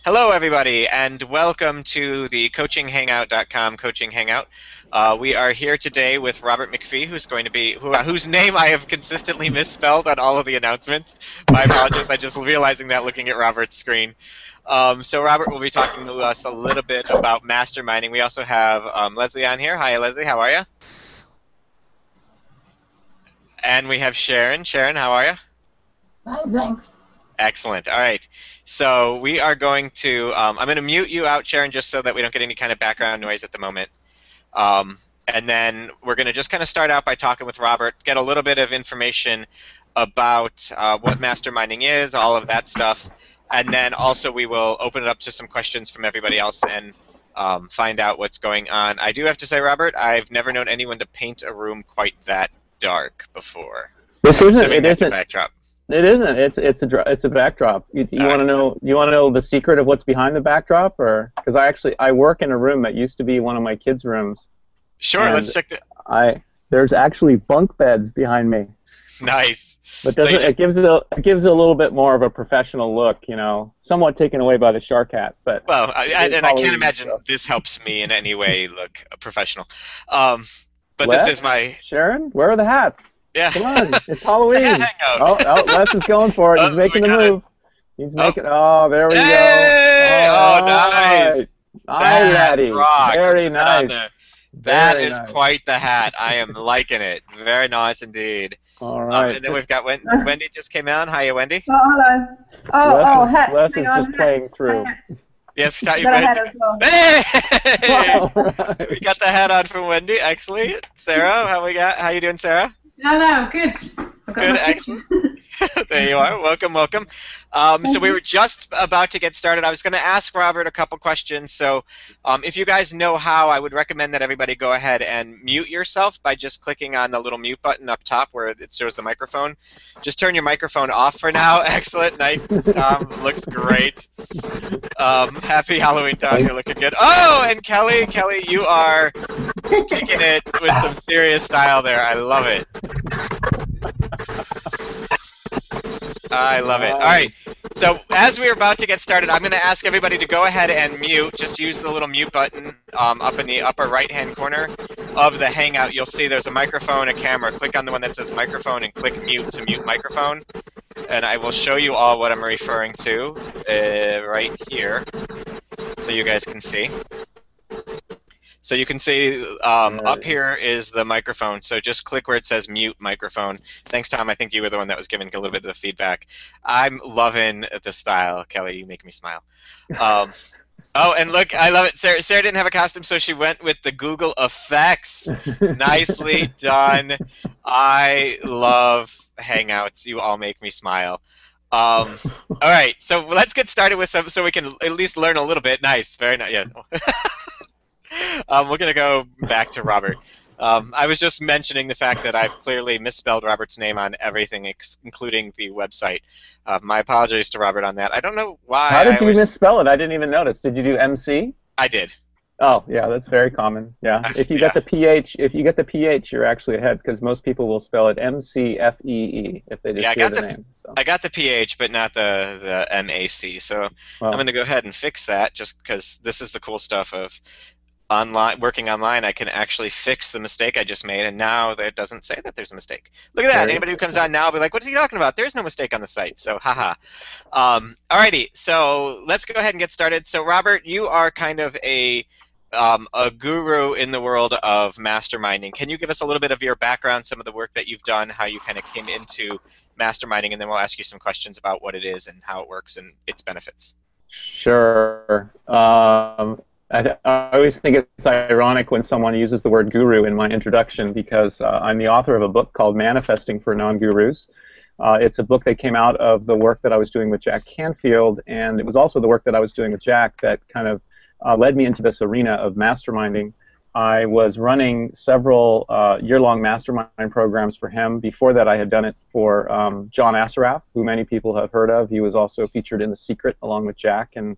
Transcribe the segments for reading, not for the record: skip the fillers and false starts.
Hello, everybody, and welcome to the coachinghangout.com coaching hangout. We are here today with Robert MacPhee, whose name I have consistently misspelled on all of the announcements. My apologies. I just realizing that looking at Robert's screen. So Robert will be talking to us a little bit about masterminding. We also have Leslie on here. Hi, Leslie. How are you? And we have Sharon. Sharon, how are you? Fine, thanks. Excellent. All right. So we are going to, I'm going to mute you out, Sharon, just so that we don't get any kind of background noise at the moment. And then we're going to just kind of start out by talking with Robert, get a little bit of information about what masterminding is, all of that stuff. And then also we will open it up to some questions from everybody else and find out what's going on. I do have to say, Robert, I've never known anyone to paint a room quite that dark before. This isn't. It isn't. A backdrop. It isn't. It's a backdrop. You want to know? You want to know the secret of what's behind the backdrop, or because I work in a room that used to be one of my kids' rooms. Sure. Let's check the. There's actually bunk beds behind me. Nice. But it gives it a little bit more of a professional look, you know, somewhat taken away by the shark hat. But well, I can't imagine this helps me in any way look professional. But Les? This is my Sharon. Where are the hats? Yeah. Come on, it's Halloween. Les is going for it. He's making the move. He's making. Oh, there we Hey! go. Oh, nice. Nice, Daddy. Rocks. Very nice. That is quite the hat. I am liking it. Very nice indeed. All right. And then we've got Wendy just came on. Hiya, Wendy. Oh, hello. Hats. Les is just playing through. Yes, got a hat as well. Hey! Right. We got the hat on from Wendy. Excellent. Sarah, how you doing, Sarah? No, good. Good, excellent. There you are. Welcome, welcome. So we were just about to get started. I was going to ask Robert a couple questions. So if you guys know how, I would recommend that everybody go ahead and mute yourself by just clicking on the little mute button up top where it shows the microphone. Just turn your microphone off for now. Excellent. Nice, Tom. Looks great. Happy Halloween, Tom. You're looking good. Oh, and Kelly, you are kicking it with some serious style there. I love it. I love it. All right. So as we're about to get started, I'm going to ask everybody to go ahead and mute. Just use the little mute button up in the upper right-hand corner of the Hangout. You'll see there's a microphone, a camera. Click on the one that says microphone and click mute to mute microphone. And I will show you all what I'm referring to right here so you guys can see. So you can see up here is the microphone. So just click where it says mute microphone. Thanks, Tom. I think you were the one that was giving a little bit of the feedback. I'm loving the style. Kelly, you make me smile. Oh, and look, I love it. Sarah didn't have a costume, so she went with the Google effects. Nicely done. I love Hangouts. You all make me smile. All right, so let's get started with some, so we can at least learn a little bit. Nice, very nice. Yeah. We're going to go back to Robert. I was just mentioning the fact that I've clearly misspelled Robert's name on everything, including the website. My apologies to Robert on that. I don't know why. How did you misspell it? I didn't even notice. Did you do MC? I did. Oh, yeah, that's very common. Yeah, if you get the PH, you're actually ahead because most people will spell it MCFEE if they just hear the name. So. I got the PH, but not the MAC. So I'm going to go ahead and fix that just because this is the cool stuff of working online. I can actually fix the mistake I just made, and now it doesn't say that there's a mistake. Look at that. Anybody who comes on now will be like, what are you talking about? There's no mistake on the site. So, haha. Alrighty, so let's go ahead and get started. So, Robert, you are kind of a guru in the world of masterminding. Can you give us a little bit of your background, some of the work that you've done, how you kind of came into masterminding, and then we'll ask you some questions about what it is and how it works and its benefits. Sure. I always think it's ironic when someone uses the word guru in my introduction because I'm the author of a book called Manifesting for Non-Gurus. It's a book that came out of the work that I was doing with Jack Canfield, and it was also the work that I was doing with Jack that kind of led me into this arena of masterminding. I was running several year-long mastermind programs for him. Before that, I had done it for John Assaraf, who many people have heard of. He was also featured in The Secret along with Jack and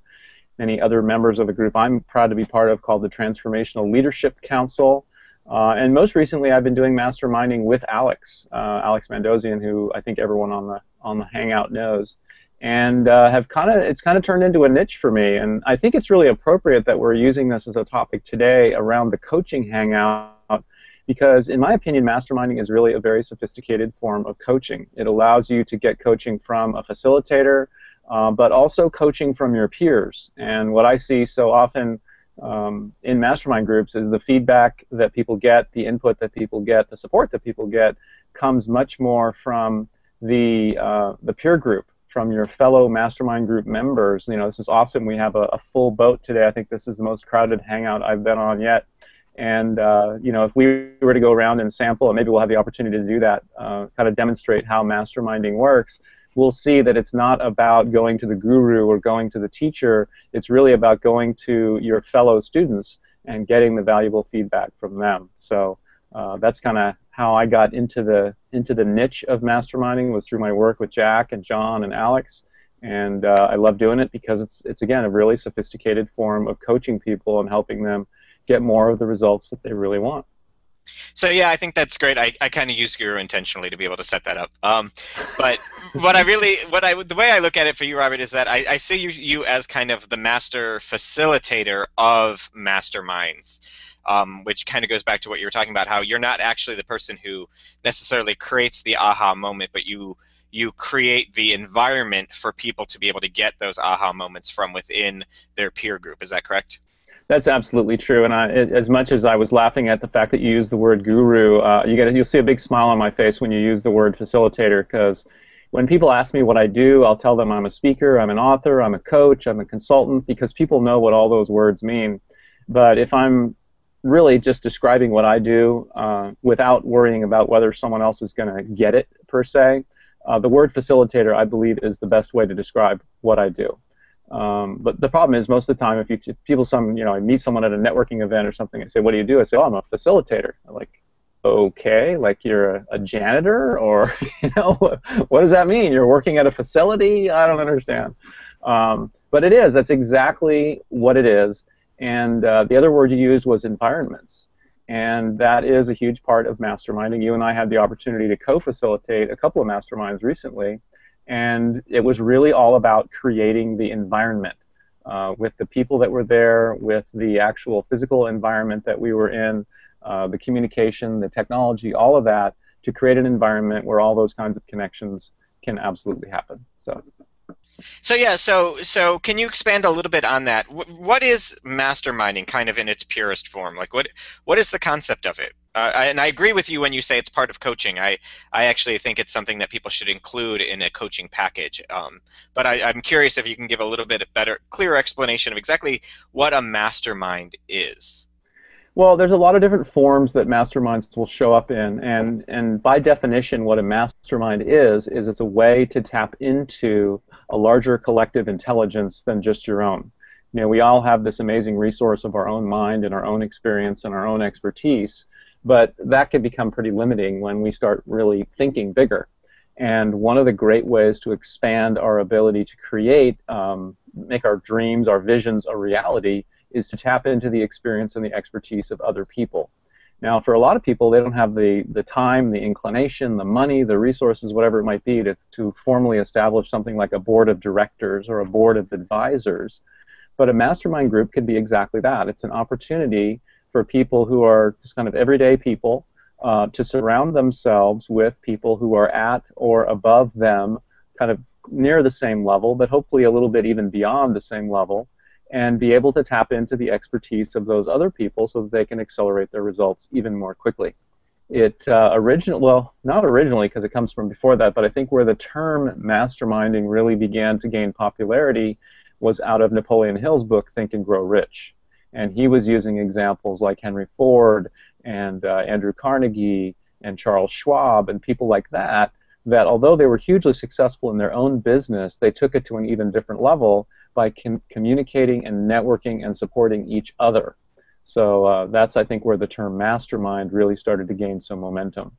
many other members of a group I'm proud to be part of called the Transformational Leadership Council. And most recently, I've been doing masterminding with Alex Mandossian, who I think everyone on the Hangout knows. and it's kind of turned into a niche for me. And I think it's really appropriate that we're using this as a topic today around the coaching hangout, because in my opinion, masterminding is really a very sophisticated form of coaching. It allows you to get coaching from a facilitator, but also coaching from your peers. And what I see so often in mastermind groups is the feedback that people get, the input that people get, the support that people get comes much more from the peer group, from your fellow mastermind group members. You know, this is awesome. We have a full boat today. I think this is the most crowded hangout I've been on yet. And you know, if we were to go around and sample, and maybe we'll have the opportunity to do that, kind of demonstrate how masterminding works, we'll see that it's not about going to the guru or going to the teacher. It's really about going to your fellow students and getting the valuable feedback from them. So that's kind of how I got into the niche of masterminding, was through my work with Jack and John and Alex. And I love doing it because it's again a really sophisticated form of coaching people and helping them get more of the results that they really want. So yeah, I think that's great. I kind of use Guru intentionally to be able to set that up. But the way I look at it for you, Robert, is that I see you as kind of the master facilitator of masterminds, which kind of goes back to what you were talking about, how you're not actually the person who necessarily creates the aha moment, but you create the environment for people to be able to get those aha moments from within their peer group. Is that correct? That's absolutely true, and as much as I was laughing at the fact that you used the word guru, you'll see a big smile on my face when you use the word facilitator, because when people ask me what I do, I'll tell them I'm a speaker, I'm an author, I'm a coach, I'm a consultant, because people know what all those words mean. But if I'm really just describing what I do without worrying about whether someone else is going to get it, per se, the word facilitator, I believe, is the best way to describe what I do. But the problem is, most of the time, if I meet someone at a networking event or something, I say, "What do you do?" I say, "Oh, I'm a facilitator." I'm like, "Okay, like you're a janitor, or what does that mean? You're working at a facility?" I don't understand. But it is. That's exactly what it is. And the other word you used was environments, and that is a huge part of masterminding. You and I had the opportunity to co-facilitate a couple of masterminds recently. And it was really all about creating the environment with the people that were there, with the actual physical environment that we were in, the communication, the technology, all of that, to create an environment where all those kinds of connections can absolutely happen. So yeah, so can you expand a little bit on that? What is masterminding, kind of in its purest form? Like, what is the concept of it? And I agree with you when you say it's part of coaching. I actually think it's something that people should include in a coaching package. But I'm curious if you can give a little bit better, clearer explanation of exactly what a mastermind is. Well, there's a lot of different forms that masterminds will show up in, and by definition, what a mastermind is it's a way to tap into a larger collective intelligence than just your own. You know, we all have this amazing resource of our own mind and our own experience and our own expertise, but that can become pretty limiting when we start really thinking bigger. And one of the great ways to expand our ability to create, make our dreams, our visions a reality, is to tap into the experience and the expertise of other people. Now, for a lot of people, they don't have the time, the inclination, the money, the resources, whatever it might be, to formally establish something like a board of directors or a board of advisors. But a mastermind group could be exactly that. It's an opportunity for people who are just kind of everyday people to surround themselves with people who are at or above them, kind of near the same level, but hopefully a little bit even beyond the same level, and be able to tap into the expertise of those other people so that they can accelerate their results even more quickly. Not originally, because it comes from before that, but I think where the term masterminding really began to gain popularity was out of Napoleon Hill's book, Think and Grow Rich. And he was using examples like Henry Ford and Andrew Carnegie and Charles Schwab and people like that, that although they were hugely successful in their own business, they took it to an even different level by communicating and networking and supporting each other. So that's, I think, where the term mastermind really started to gain some momentum.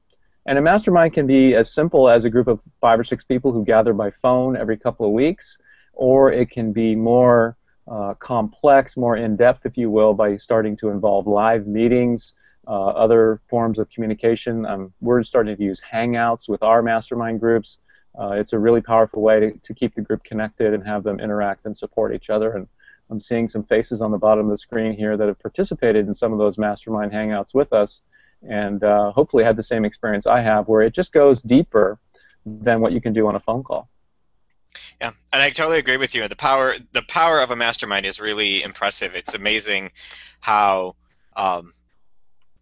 And a mastermind can be as simple as a group of 5 or 6 people who gather by phone every couple of weeks, or it can be more complex, more in-depth, if you will, by starting to involve live meetings, other forms of communication. We're starting to use Hangouts with our mastermind groups. It's a really powerful way to keep the group connected and have them interact and support each other. And I'm seeing some faces on the bottom of the screen here that have participated in some of those mastermind hangouts with us, and hopefully had the same experience I have, where it just goes deeper than what you can do on a phone call. Yeah, and I totally agree with you. The power of a mastermind is really impressive. It's amazing how a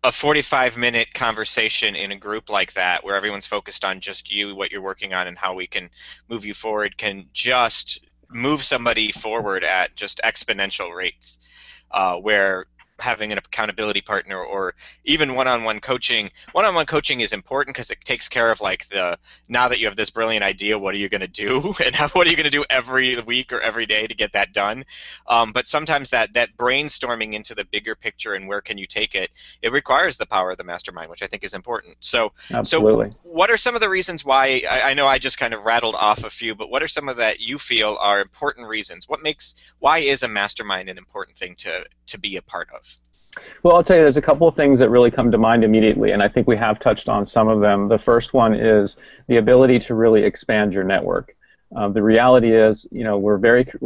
45-minute conversation in a group like that, where everyone's focused on just you, what you're working on, and how we can move you forward, can just move somebody forward at just exponential rates, where having an accountability partner or even one-on-one coaching is important because it takes care of like now that you have this brilliant idea, what are you going to do, and what are you going to do every week or every day to get that done. But sometimes that brainstorming into the bigger picture and where can you take it, it requires the power of the mastermind, which I think is important. So absolutely. So what are some of the reasons why, I know I just kind of rattled off a few, but what are some of that you feel are important reasons? Why is a mastermind an important thing to be a part of? Well, I'll tell you, there's a couple of things that really come to mind immediately, and I think we have touched on some of them. The first one is the ability to really expand your network. The reality is,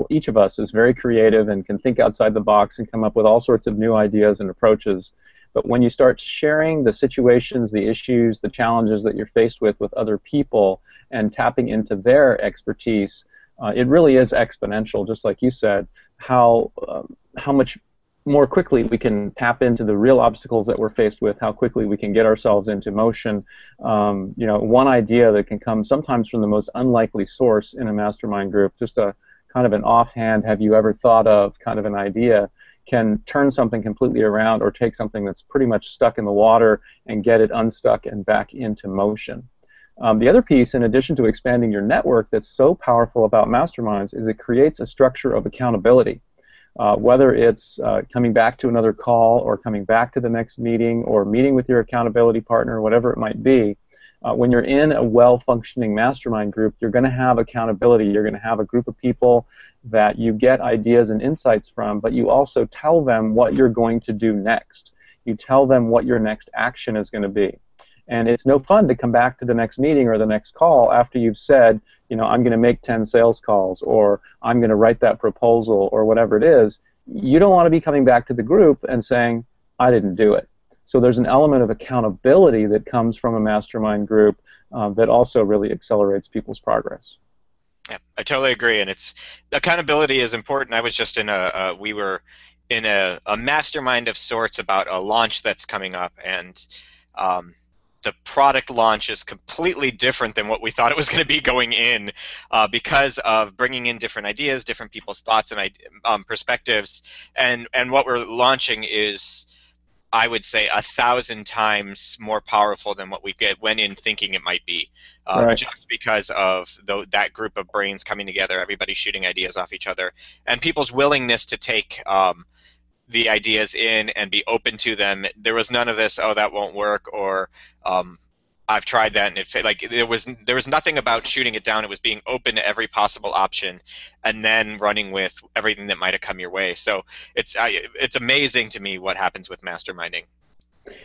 each of us is very creative and can think outside the box and come up with all sorts of new ideas and approaches. But when you start sharing the situations, the issues, the challenges that you're faced with other people and tapping into their expertise, it really is exponential, just like you said, how much more quickly we can tap into the real obstacles that we're faced with, how quickly we can get ourselves into motion. One idea that can come sometimes from the most unlikely source in a mastermind group, just a kind of an offhand, have you ever thought of kind of an idea, can turn something completely around or take something that's pretty much stuck in the water and get it unstuck and back into motion. The other piece, in addition to expanding your network, that's so powerful about masterminds is it creates a structure of accountability. Whether it's coming back to another call or coming back to the next meeting or meeting with your accountability partner, whatever it might be, when you're in a well-functioning mastermind group, you're going to have accountability. You're going to have a group of people that you get ideas and insights from, but you also tell them what you're going to do next. You tell them what your next action is going to be. And it's no fun to come back to the next meeting or the next call after you've said, I'm going to make 10 sales calls, or I'm going to write that proposal, or whatever it is. You don't want to be coming back to the group and saying, I didn't do it. So there's an element of accountability that comes from a mastermind group that also really accelerates people's progress. Yeah, I totally agree, and accountability is important. I was just we were in a mastermind of sorts about a launch that's coming up, and the product launch is completely different than what we thought it was going to be going in, because of bringing in different ideas, different people's thoughts and perspectives, and what we're launching is, I would say, 1,000 times more powerful than what we went in thinking it might be, right. Just because of that group of brains coming together, everybody shooting ideas off each other, and people's willingness to take the ideas in and be open to them. There was none of this, oh, that won't work, or I've tried that and it failed. Like, there was nothing about shooting it down. It was being open to every possible option and then running with everything that might have come your way. So it's amazing to me what happens with masterminding.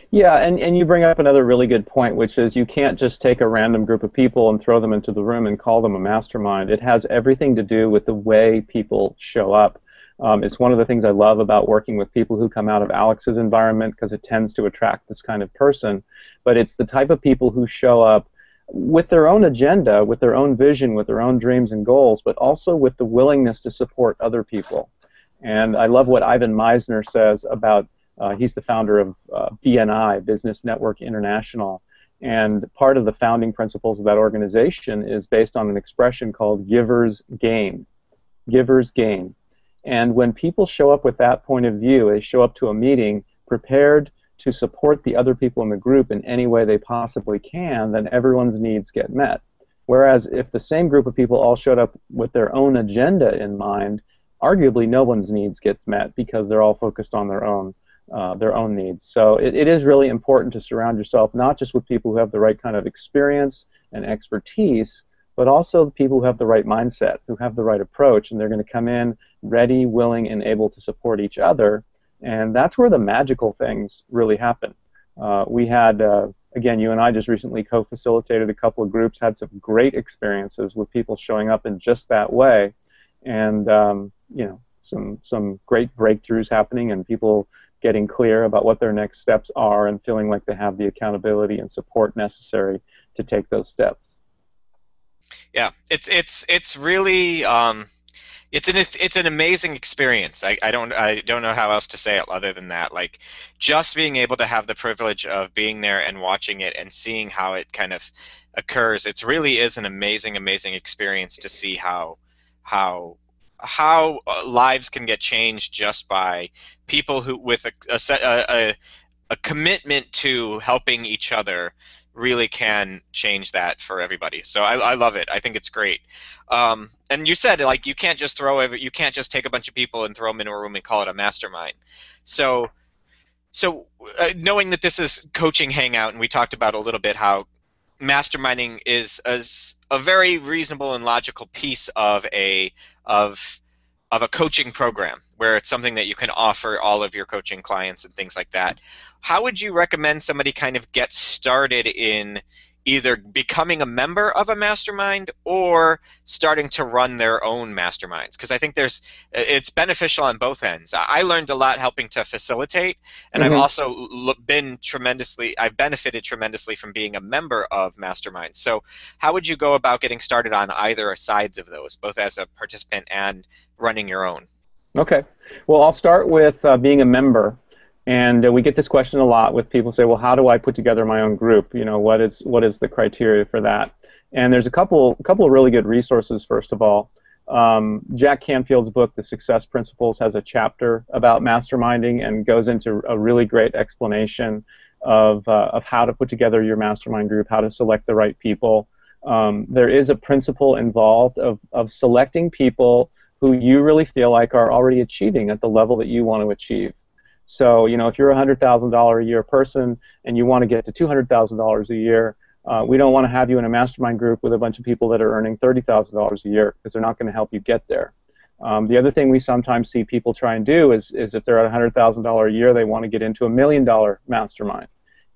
Yeah, and you bring up another really good point, which is you can't just take a random group of people and throw them into the room and call them a mastermind. It has everything to do with the way people show up. It's one of the things I love about working with people who come out of Alex's environment, because it tends to attract this kind of person. But it's the type of people who show up with their own agenda, with their own vision, with their own dreams and goals, but also with the willingness to support other people. And I love what Ivan Meisner says about, he's the founder of BNI, Business Network International. And part of the founding principles of that organization is based on an expression called giver's gain. Giver's gain. And when people show up with that point of view, they show up to a meeting prepared to support the other people in the group in any way they possibly can, then everyone's needs get met. Whereas if the same group of people all showed up with their own agenda in mind, arguably no one's needs gets met because they're all focused on their own needs. So it is really important to surround yourself not just with people who have the right kind of experience and expertise, but also the people who have the right mindset, who have the right approach, and they're going to come in ready, willing, and able to support each other. And that's where the magical things really happen. We had again, you and I just recently co-facilitated a couple of groups, had some great experiences with people showing up in just that way, and you know, some great breakthroughs happening and people getting clear about what their next steps are and feeling like they have the accountability and support necessary to take those steps. Yeah, it's really it's an amazing experience. I don't know how else to say it other than that. Like, just being able to have the privilege of being there and watching it and seeing how it kind of occurs. It really is an amazing experience to see how lives can get changed just by people who with a commitment to helping each other really can change that for everybody. So I love it. I think it's great. And you said, like, you can't just take a bunch of people and throw them in a room and call it a mastermind. So knowing that this is coaching hangout, and we talked about a little bit how masterminding is a very reasonable and logical piece of a coaching program, where it's something that you can offer all of your coaching clients and things like that. How would you recommend somebody kind of get started in either becoming a member of a mastermind or starting to run their own masterminds? Because I think it's beneficial on both ends. I learned a lot helping to facilitate, and I've also I've benefited tremendously from being a member of masterminds. So how would you go about getting started on either sides of those, both as a participant and running your own? Okay. Well, I'll start with being a member. And we get this question a lot with people say, well, how do I put together my own group? You know, what is the criteria for that? And there's a couple of really good resources, first of all. Jack Canfield's book, The Success Principles, has a chapter about masterminding and goes into a really great explanation of how to put together your mastermind group, how to select the right people. There is a principle involved of selecting people who you really feel like are already achieving at the level that you want to achieve. So, you know, if you're a $100,000 a year person and you want to get to $200,000 a year, we don't want to have you in a mastermind group with a bunch of people that are earning $30,000 a year, because they're not going to help you get there. The other thing we sometimes see people try and do is if they're at $100,000 a year, they want to get into $1 million mastermind.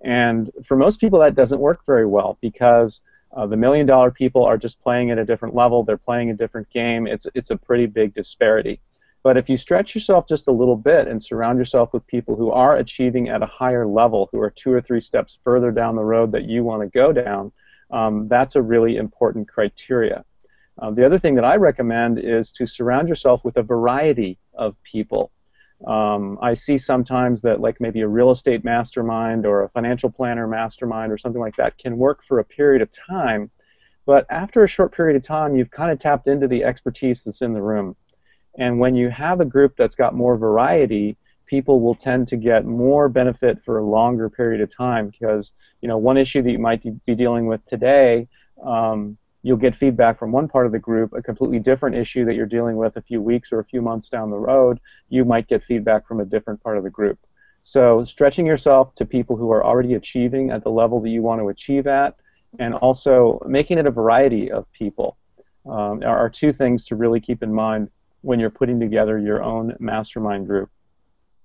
And for most people, that doesn't work very well, because the $1 million people are just playing at a different level. They're playing a different game. It's a pretty big disparity. But if you stretch yourself just a little bit and surround yourself with people who are achieving at a higher level, who are 2 or 3 steps further down the road that you want to go down, that's a really important criteria. The other thing that I recommend is to surround yourself with a variety of people. I see sometimes that, like, maybe a real estate mastermind or a financial planner mastermind or something like that can work for a period of time, but after a short period of time, you've kind of tapped into the expertise that's in the room. And when you have a group that's got more variety, people will tend to get more benefit for a longer period of time, because, you know, one issue that you might be dealing with today, you'll get feedback from one part of the group. A completely different issue that you're dealing with a few weeks or a few months down the road, you might get feedback from a different part of the group. So stretching yourself to people who are already achieving at the level that you want to achieve at, and also making it a variety of people, are 2 things to really keep in mind when you're putting together your own mastermind group.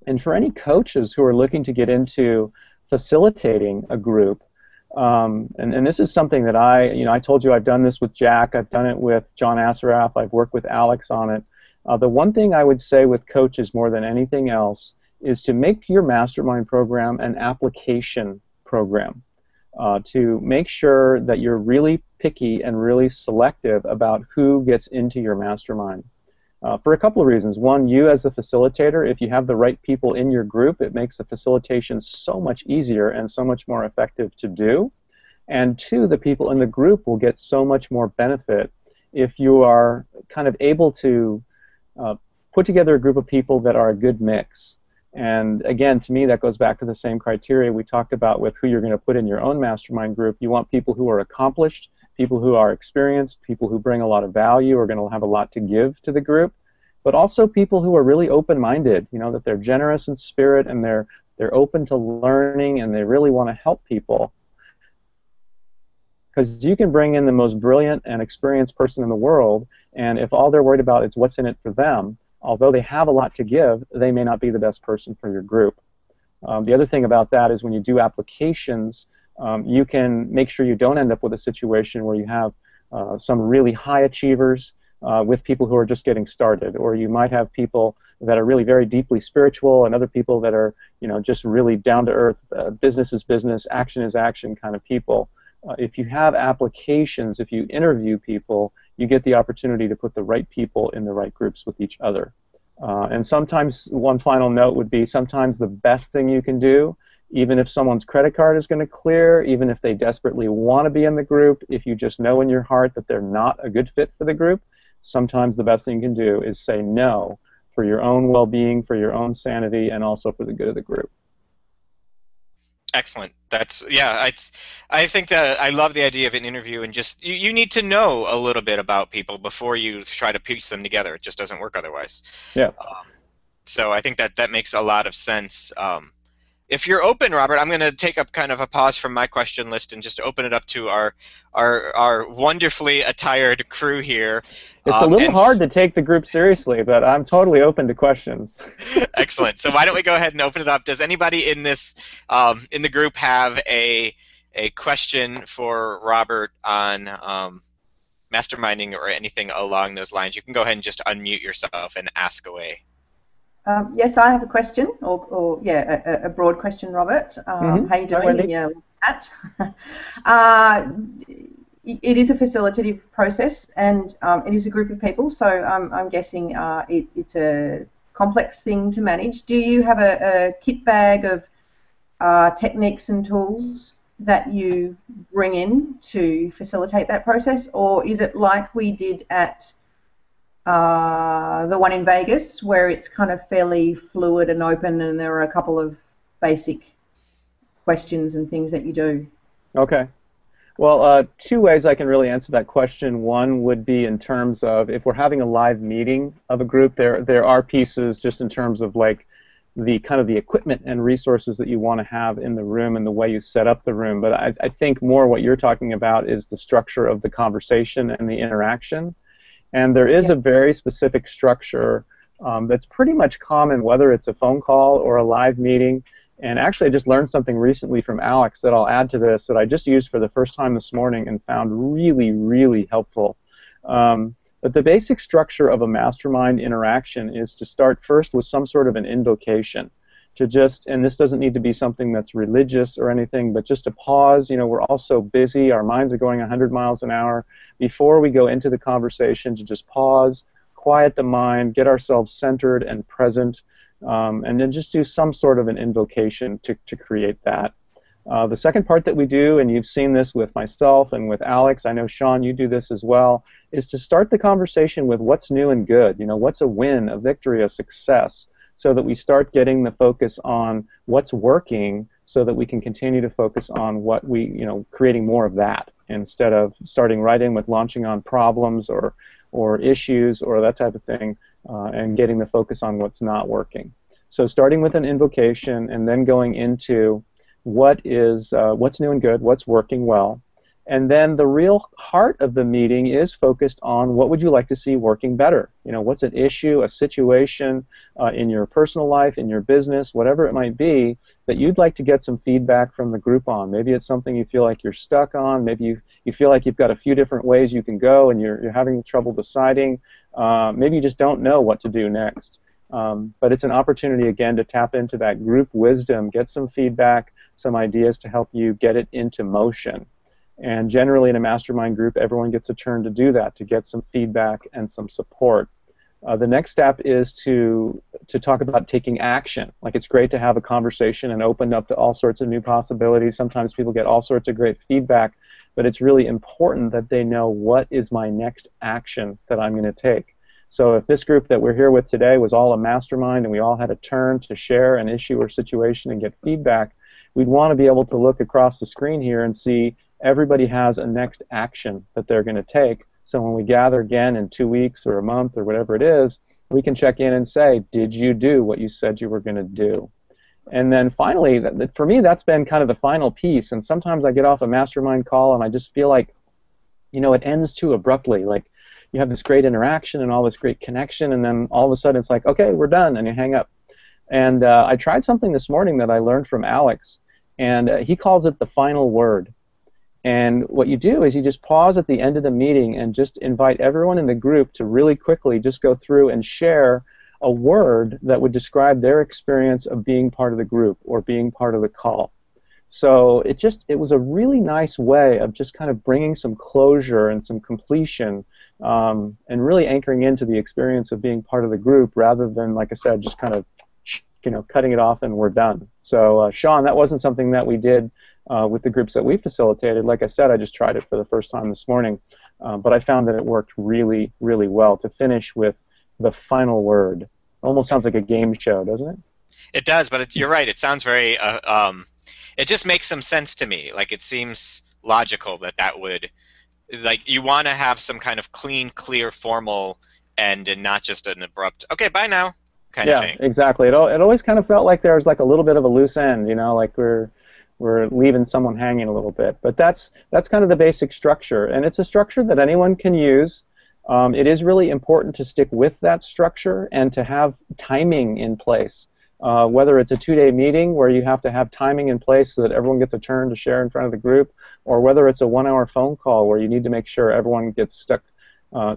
And for any coaches who are looking to get into facilitating a group, and this is something that I told you I've done this with Jack, I've done it with John Assaraf, I've worked with Alex on it. The one thing I would say with coaches more than anything else is to make your mastermind program an application program, to make sure that you're really picky and really selective about who gets into your mastermind. For a couple of reasons. One, you as the facilitator, if you have the right people in your group, it makes the facilitation so much easier and so much more effective to do. And 2, the people in the group will get so much more benefit if you are kind of able to put together a group of people that are a good mix. And again, to me, that goes back to the same criteria we talked about with who you're going to put in your own mastermind group. You want people who are accomplished, people who are experienced, people who bring a lot of value, are going to have a lot to give to the group, but also people who are really open-minded, you know, that they're generous in spirit and they're open to learning and they really want to help people. Because you can bring in the most brilliant and experienced person in the world, and if all they're worried about is what's in it for them, although they have a lot to give, they may not be the best person for your group. The other thing about that is when you do applications, you can make sure you don't end up with a situation where you have some really high achievers with people who are just getting started, or you might have people that are really very deeply spiritual and other people that are, just really down to earth, business is business, action is action kind of people. If you have applications, if you interview people, you get the opportunity to put the right people in the right groups with each other. And sometimes, one final note would be, sometimes the best thing you can do, even if someone's credit card is going to clear, even if they desperately want to be in the group, if you just know in your heart that they're not a good fit for the group, sometimes the best thing you can do is say no, for your own well-being, for your own sanity, and also for the good of the group. Excellent. I think that I love the idea of an interview, and just you need to know a little bit about people before you try to piece them together. It just doesn't work otherwise. Yeah. So I think that makes a lot of sense. If you're open, Robert, I'm going to take up kind of a pause from my question list and just open it up to our wonderfully attired crew here. It's a little hard to take the group seriously, but I'm totally open to questions. Excellent. So why don't we go ahead and open it up? Does anybody in this in the group have a question for Robert on masterminding or anything along those lines? You can go ahead and just unmute yourself and ask away. Yes, I have a question, or a broad question, Robert. How you doing? It is a facilitative process, and it is a group of people, so I'm guessing it's a complex thing to manage. Do you have a kit bag of techniques and tools that you bring in to facilitate that process, or is it like we did at the one in Vegas, where it's kind of fairly fluid and open, and there are a couple of basic questions and things that you do? Okay. Well, two ways I can really answer that question. One would be in terms of, if we're having a live meeting of a group, there are pieces just in terms of like the kind of the equipment and resources that you want to have in the room and the way you set up the room. But I think more what you're talking about is the structure of the conversation and the interaction. And there is a very specific structure that's pretty much common, whether it's a phone call or a live meeting. And actually, I just learned something recently from Alex that I'll add to this that I just used for the first time this morning and found really, really helpful. But the basic structure of a mastermind interaction is to start first with some sort of an invocation. And this doesn't need to be something that's religious or anything, but just to pause. We're all so busy, our minds are going 100 miles an hour. Before we go into the conversation, to just pause, quiet the mind, get ourselves centered and present, and then just do some sort of an invocation to create that. The second part that we do, and you've seen this with myself and with Alex, I know Sean, you do this as well, is to start the conversation with what's new and good. What's a win, a victory, a success, so that we start getting the focus on what's working, so that we can continue to focus on what creating more of that, instead of starting right in with launching on problems or issues or that type of thing, and getting the focus on what's not working. So starting with an invocation and then going into what's new and good, what's working well. And then the real heart of the meeting is focused on what would you like to see working better. What's an issue, a situation in your personal life, in your business, whatever it might be, that you'd like to get some feedback from the group on. Maybe it's something you feel like you're stuck on. Maybe you feel like you've got a few different ways you can go and you're having trouble deciding. Maybe you just don't know what to do next. But it's an opportunity, again, to tap into that group wisdom, get some feedback, some ideas to help you get it into motion. And generally in a mastermind group, everyone gets a turn to do that, to get some feedback and some support. The next step is to talk about taking action. Like, it's great to have a conversation and open up to all sorts of new possibilities. Sometimes people get all sorts of great feedback, but it's really important that they know, what is my next action that I'm going to take. So if this group that we're here with today was all a mastermind and we all had a turn to share an issue or situation and get feedback, we'd want to be able to look across the screen here and see everybody has a next action that they're going to take. So when we gather again in 2 weeks or a month or whatever it is, we can check in and say, did you do what you said you were going to do? And then finally, for me, that's been kind of the final piece. And sometimes I get off a mastermind call and I just feel like, it ends too abruptly. Like, you have this great interaction and all this great connection, and then all of a sudden it's like, okay, we're done, and you hang up. And I tried something this morning that I learned from Alex, and he calls it the final word. And what you do is you just pause at the end of the meeting and just invite everyone in the group to really quickly just go through and share a word that would describe their experience of being part of the group or being part of the call. So it was a really nice way of just kind of bringing some closure and some completion, and really anchoring into the experience of being part of the group rather than, like I said, just kind of cutting it off and we're done. So Sean, that wasn't something that we did with the groups that we facilitated. Like I said, I just tried it for the first time this morning, but I found that it worked really, really well to finish with the final word. Almost sounds like a game show, doesn't it? It does, but you're right. It sounds very. It just makes some sense to me. Like, it seems logical that would, like, you want to have some kind of clean, clear, formal end, and not just an abrupt "okay, bye now" kind of thing. Yeah, exactly. It always kind of felt like there was like a little bit of a loose end, like we're leaving someone hanging a little bit. But that's kind of the basic structure, and it's a structure that anyone can use. It is really important to stick with that structure and to have timing in place. Whether it's a 2-day meeting where you have to have timing in place so that everyone gets a turn to share in front of the group, or whether it's a 1-hour phone call where you need to make sure everyone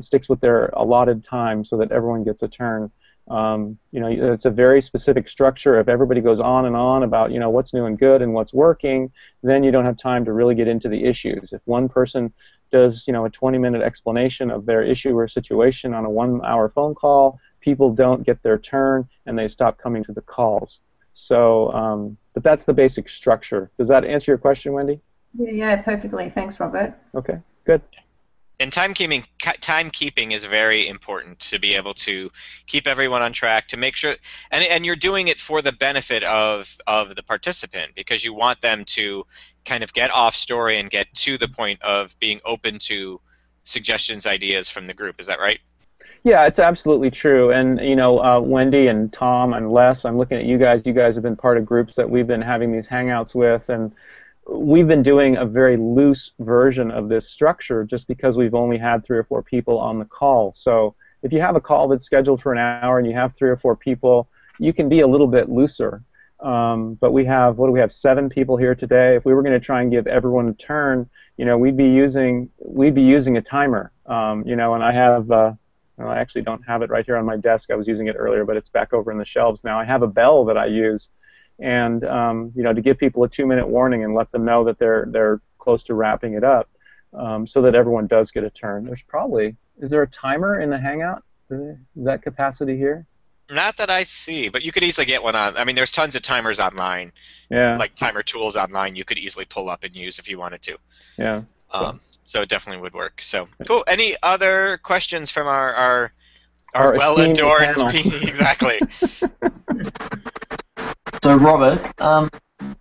sticks with their allotted time so that everyone gets a turn. It's a very specific structure. If everybody goes on and on about what's new and good and what's working, then you don't have time to really get into the issues. If one person does a 20-minute explanation of their issue or situation on a 1-hour phone call, people don't get their turn and they stop coming to the calls. So, but that's the basic structure. Does that answer your question, Wendy? Yeah, perfectly. Thanks, Robert. Okay, good. And timekeeping is very important to be able to keep everyone on track, to make sure, and you're doing it for the benefit of the participant, because you want them to kind of get off story and get to the point of being open to suggestions, ideas from the group. Is that right? Yeah, it's absolutely true. And Wendy and Tom and Les, I'm looking at you guys. You guys have been part of groups that we've been having these hangouts with, and we've been doing a very loose version of this structure just because we've only had 3 or 4 people on the call. So if you have a call that's scheduled for an hour and you have 3 or 4 people, you can be a little bit looser. But we have, 7 people here today. If we were going to try and give everyone a turn, we'd be using a timer. And I have, I actually don't have it right here on my desk. I was using it earlier, but it's back over in the shelves now. I have a bell that I use. And to give people a 2-minute warning and let them know that they're close to wrapping it up, so that everyone does get a turn. Is there a timer in the Hangout? Is that capacity here? Not that I see, but you could easily get one on. I mean, there's tons of timers online. Yeah. Like timer tools online, you could easily pull up and use if you wanted to. Yeah. So it definitely would work. So cool. Any other questions from our well-adorned Exactly. So, Robert,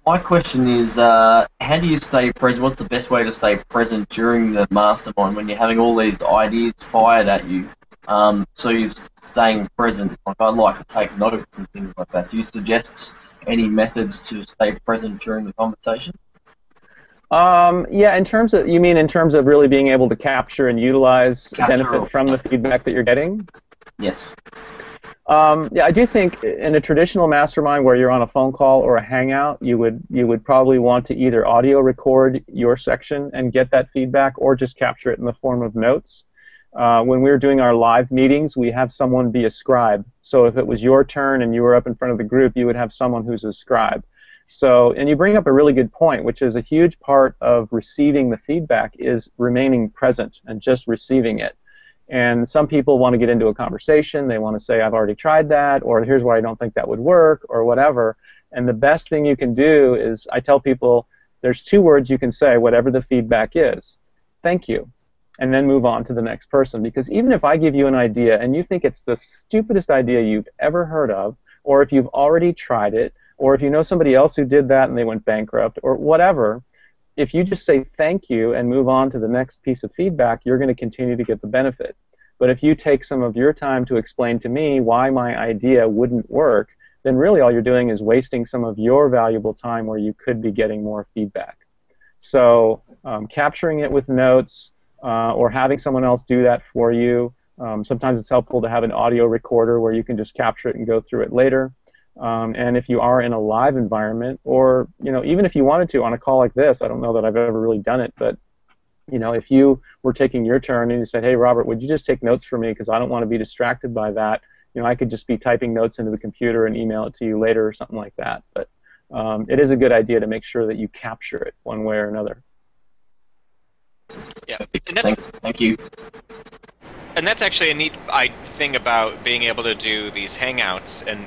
my question is, how do you stay present? What's the best way to stay present during the mastermind when you're having all these ideas fired at you? So you're staying present. Like, I'd like to take notes and things like that. Do you suggest any methods to stay present during the conversation? Yeah, you mean in terms of really being able to capture and utilize benefit from the feedback that you're getting? Yes. Yeah, I do think in a traditional mastermind where you're on a phone call or a hangout, you would probably want to either audio record your section and get that feedback, or just capture it in the form of notes. When we were doing our live meetings, we have someone be a scribe. So if it was your turn and you were up in front of the group, you would have someone who's a scribe. So, and you bring up a really good point, which is a huge part of receiving the feedback is remaining present and just receiving it. And some people want to get into a conversation. They want to say, I've already tried that, or here's why I don't think that would work, or whatever. And the best thing you can do is, I tell people, there's 2 words you can say, whatever the feedback is. Thank you. And then move on to the next person. Because even if I give you an idea and you think it's the stupidest idea you've ever heard of, or if you've already tried it, or if you know somebody else who did that and they went bankrupt, or whatever, if you just say thank you and move on to the next piece of feedback, you're going to continue to get the benefit. But if you take some of your time to explain to me why my idea wouldn't work, then really all you're doing is wasting some of your valuable time where you could be getting more feedback. So capturing it with notes, or having someone else do that for you. Sometimes it's helpful to have an audio recorder where you can just capture it and go through it later. And if you are in a live environment, or even if you wanted to on a call like this, I don't know that I've ever really done it, but if you were taking your turn and you said, "Hey, Robert, would you just take notes for me because I don't want to be distracted by that." I could just be typing notes into the computer and email it to you later or something like that. But it is a good idea to make sure that you capture it one way or another. Yeah, thank you. And that's actually a neat thing about being able to do these Hangouts, and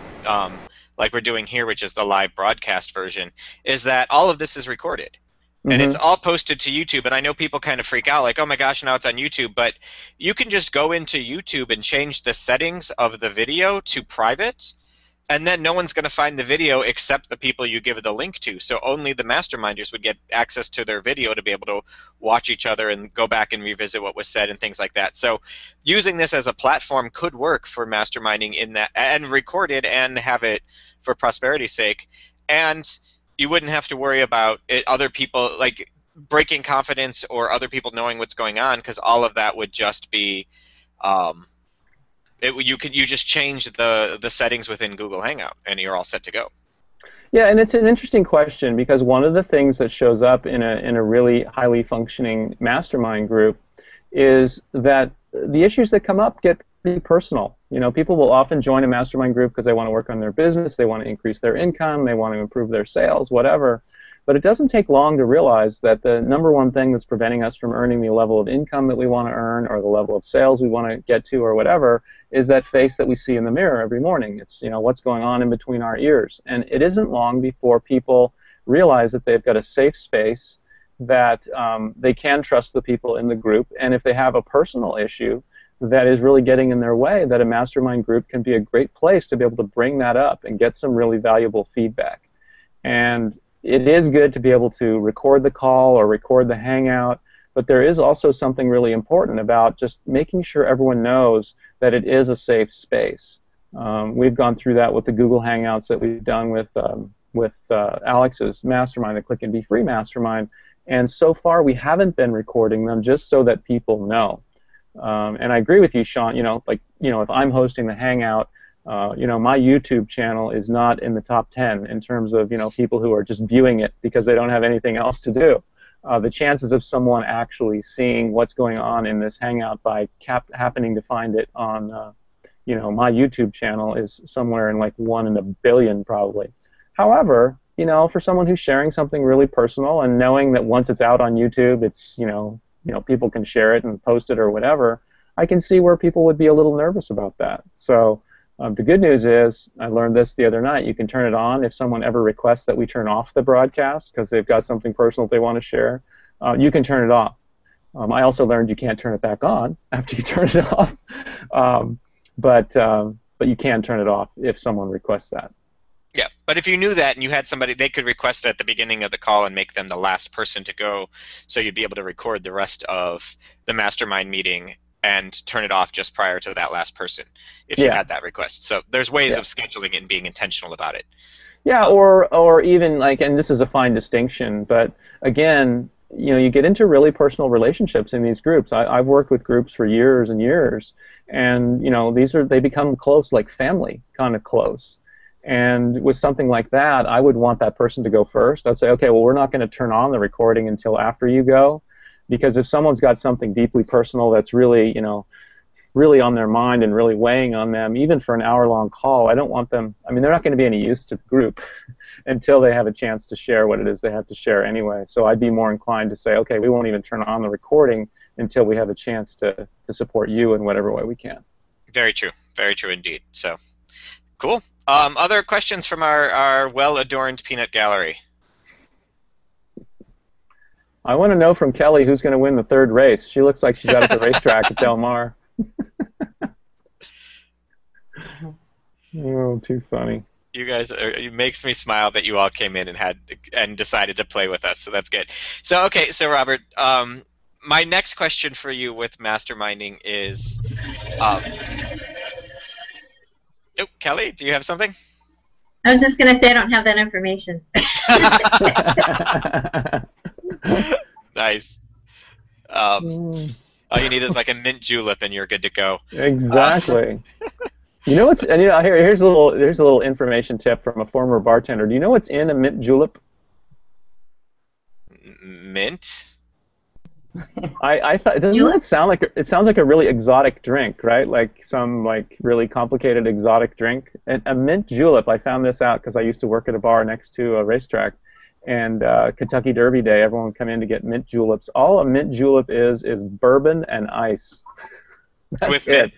like we're doing here, which is the live broadcast version, is that all of this is recorded. And it's all posted to YouTube, and I know people kind of freak out, like, oh my gosh, now it's on YouTube, but you can just go into YouTube and change the settings of the video to private, and then no one's going to find the video except the people you give the link to. So only the masterminders would get access to their video to be able to watch each other and go back and revisit what was said and things like that. So using this as a platform could work for masterminding in that, and record it and have it for prosperity's sake. And you wouldn't have to worry about other people, like, breaking confidence or other people knowing what's going on, because all of that would just be you just change the settings within Google Hangout and you're all set to go. Yeah, and it's an interesting question, because one of the things that shows up in a really highly functioning mastermind group is that the issues that come up get pretty personal. People will often join a mastermind group because they want to work on their business, they want to increase their income, they want to improve their sales, whatever. But it doesn't take long to realize that the number one thing that's preventing us from earning the level of income that we want to earn, or the level of sales we want to get to, or whatever, is that face that we see in the mirror every morning. It's what's going on in between our ears. And it isn't long before people realize that they've got a safe space, that they can trust the people in the group, and if they have a personal issue that is really getting in their way, that a mastermind group can be a great place to be able to bring that up and get some really valuable feedback. And it is good to be able to record the call or record the Hangout, but there is also something really important about just making sure everyone knows that it is a safe space. We've gone through that with the Google Hangouts that we've done with Alex's mastermind, the Click and Be Free mastermind, and so far we haven't been recording them just so that people know. And I agree with you, Sean. If I'm hosting the Hangout, my YouTube channel is not in the top 10 in terms of people who are just viewing it because they don't have anything else to do. The chances of someone actually seeing what's going on in this Hangout by happening to find it on my YouTube channel is somewhere in like 1 in a billion probably. However, for someone who's sharing something really personal and knowing that once it's out on YouTube, it's people can share it and post it or whatever, I can see where people would be a little nervous about that. So the good news is, I learned this the other night, you can turn it on if someone ever requests that we turn off the broadcast because they've got something personal they want to share. You can turn it off. I also learned you can't turn it back on after you turn it off, but you can turn it off if someone requests that. Yeah, but if you knew that and you had somebody, they could request it at the beginning of the call and make them the last person to go, so you'd be able to record the rest of the mastermind meeting and turn it off just prior to that last person if you had that request. So there's ways of scheduling it and being intentional about it. Yeah, or even and this is a fine distinction, but again, you get into really personal relationships in these groups. I've worked with groups for years and years, and they become close, like family, kind of close. And with something like that, I would want that person to go first. I'd say, okay, well, we're not going to turn on the recording until after you go, because if someone's got something deeply personal that's really, really on their mind and really weighing on them, even for an hour-long call, I don't want them, they're not going to be any use to the group until they have a chance to share what it is they have to share anyway. So I'd be more inclined to say, okay, we won't even turn on the recording until we have a chance to support you in whatever way we can. Very true indeed. So, cool. Other questions from our well-adorned peanut gallery? I want to know from Kelly who's going to win the third race. She looks like she's out at the racetrack at Del Mar. Oh, too funny. You guys, it makes me smile that you all came in and decided to play with us. So that's good. So okay, so Robert, my next question for you with masterminding is, Kelly, do you have something? I was just going to say I don't have that information. Nice. All you need is like a mint julep and you're good to go. Exactly. You know what's, and you know, here's a little information tip from a former bartender. Do you know what's in a mint julep? Mint? I thought, doesn't Julep? that sound like, it sounds like a really exotic drink, right? Like some like really complicated exotic drink. And a mint julep, I found this out because I used to work at a bar next to a racetrack, and Kentucky Derby Day, everyone would come in to get mint juleps. All a mint julep is bourbon and ice. That's With it. mint.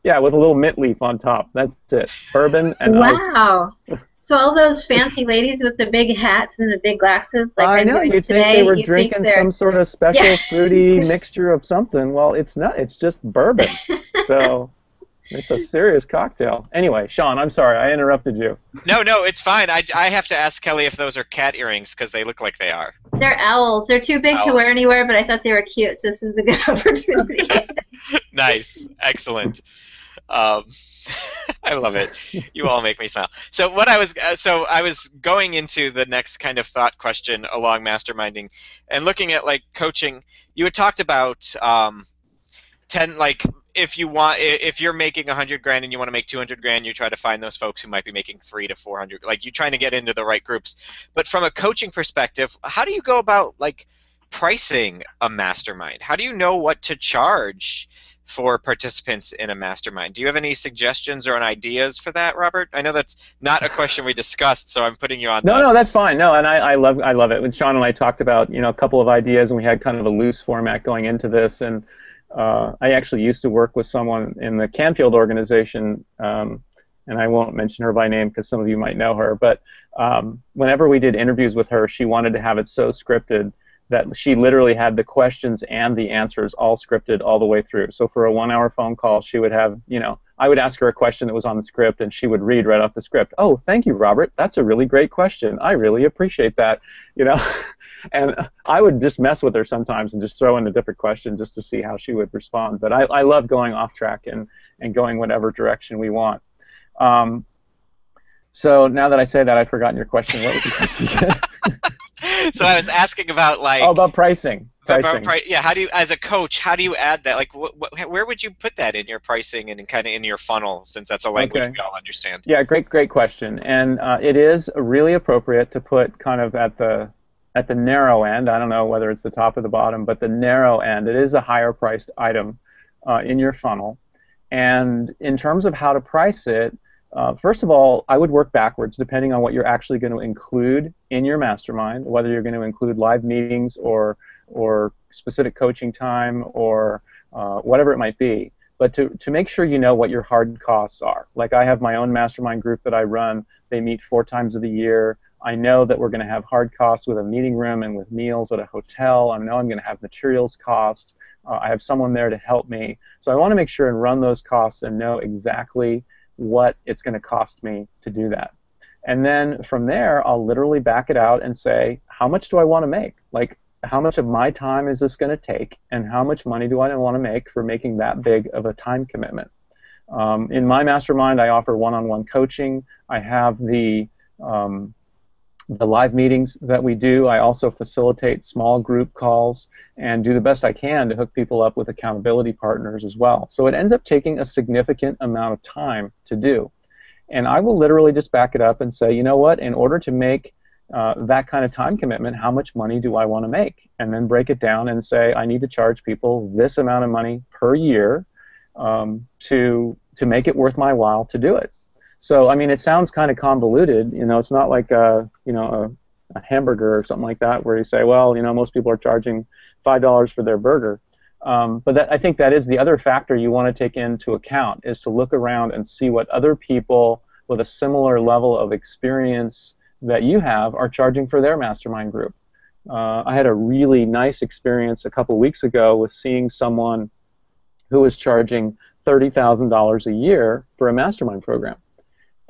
Yeah, with a little mint leaf on top. That's it. Bourbon and ice. Wow. So all those fancy ladies with the big hats and the big glasses, like I I'm know, doing you'd think today, they were you think drinking they're some sort of special Yeah. fruity mixture of something. Well, it's not. It's just bourbon. So it's a serious cocktail. Anyway, Sean, I'm sorry. I interrupted you. No, it's fine. I have to ask Kelly if those are cat earrings because they look like they are. they're owls. They're too big to Owls. wear anywhere, but I thought they were cute, so this is a good opportunity. Nice. Excellent. I love it. You all make me smile. So what I was going into the next kind of thought question along masterminding and looking at like coaching. You had talked about 10, like if you're making 100 grand and you want to make 200 grand, you try to find those folks who might be making 300 to 400. Like you're trying to get into the right groups. But from a coaching perspective, how do you go about like pricing a mastermind? How do you know what to charge for participants in a mastermind? Do you have any suggestions or ideas for that, Robert? I know that's not a question we discussed, so I'm putting you on. No, that's fine. No, and I love it. When Sean and I talked about a couple of ideas, and we had kind of a loose format going into this, and I actually used to work with someone in the Canfield organization, and I won't mention her by name because some of you might know her, but whenever we did interviews with her, she wanted to have it so scripted that she literally had the questions and the answers all scripted all the way through. So for a 1-hour phone call, she would have, I would ask her a question that was on the script, and she would read right off the script. Oh, thank you, Robert. That's a really great question. I really appreciate that. And I would just mess with her sometimes and just throw in a different question just to see how she would respond. But I love going off track and going whatever direction we want. So now that I say that, I've forgotten your question. What was the question again? So I was asking about like about pricing. Yeah, how do you, as a coach, how do you add that? Like, where would you put that in your pricing and kind of in your funnel, since that's a language we all understand? Yeah, great question, and it is really appropriate to put kind of at the narrow end. I don't know whether it's the top or the bottom, but the narrow end. It is a higher priced item in your funnel, and in terms of how to price it. First of all, I would work backwards depending on what you're actually going to include in your mastermind, whether you're going to include live meetings or specific coaching time or whatever it might be. But to make sure you know what your hard costs are. Like I have my own mastermind group that I run. They meet 4 times of the year. I know that we're going to have hard costs with a meeting room and with meals at a hotel. I know I'm going to have materials costs. I have someone there to help me. So I want to make sure and run those costs and know exactly what it's going to cost me to do that. And then from there, I'll literally back it out and say, how much do I want to make? Like, how much of my time is this going to take, and how much money do I want to make for making that big of a time commitment? In my mastermind, I offer one-on-one coaching. I have the live meetings that we do. I also facilitate small group calls and do the best I can to hook people up with accountability partners as well. So it ends up taking a significant amount of time to do. And I will literally just back it up and say, you know what, in order to make that kind of time commitment, how much money do I want to make? And then break it down and say, I need to charge people this amount of money per year to make it worth my while to do it. So, I mean, it sounds kind of convoluted. It's not like a hamburger or something like that where you say, well, most people are charging $5 for their burger. But I think that is the other factor you want to take into account, is to look around and see what other people with a similar level of experience that you have are charging for their mastermind group. I had a really nice experience a couple weeks ago with seeing someone who was charging $30,000 a year for a mastermind program.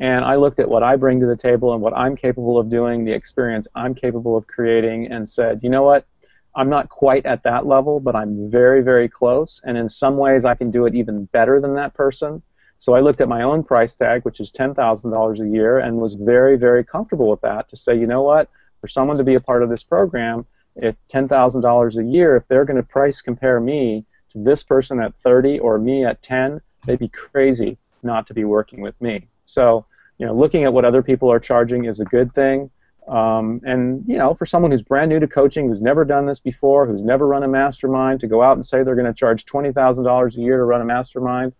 And I looked at what I bring to the table and what I'm capable of doing, the experience I'm capable of creating, and said, you know what, I'm not quite at that level, but I'm very, very close, and in some ways I can do it even better than that person. So I looked at my own price tag, which is $10,000 a year, and was very, very comfortable with that, to say, you know what, for someone to be a part of this program, at $10,000 a year, if they're going to price compare me to this person at 30 or me at 10, they'd be crazy. not to be working with me. So, looking at what other people are charging is a good thing. And, for someone who's brand new to coaching, who's never done this before, who's never run a mastermind, to go out and say they're going to charge $20,000 a year to run a mastermind,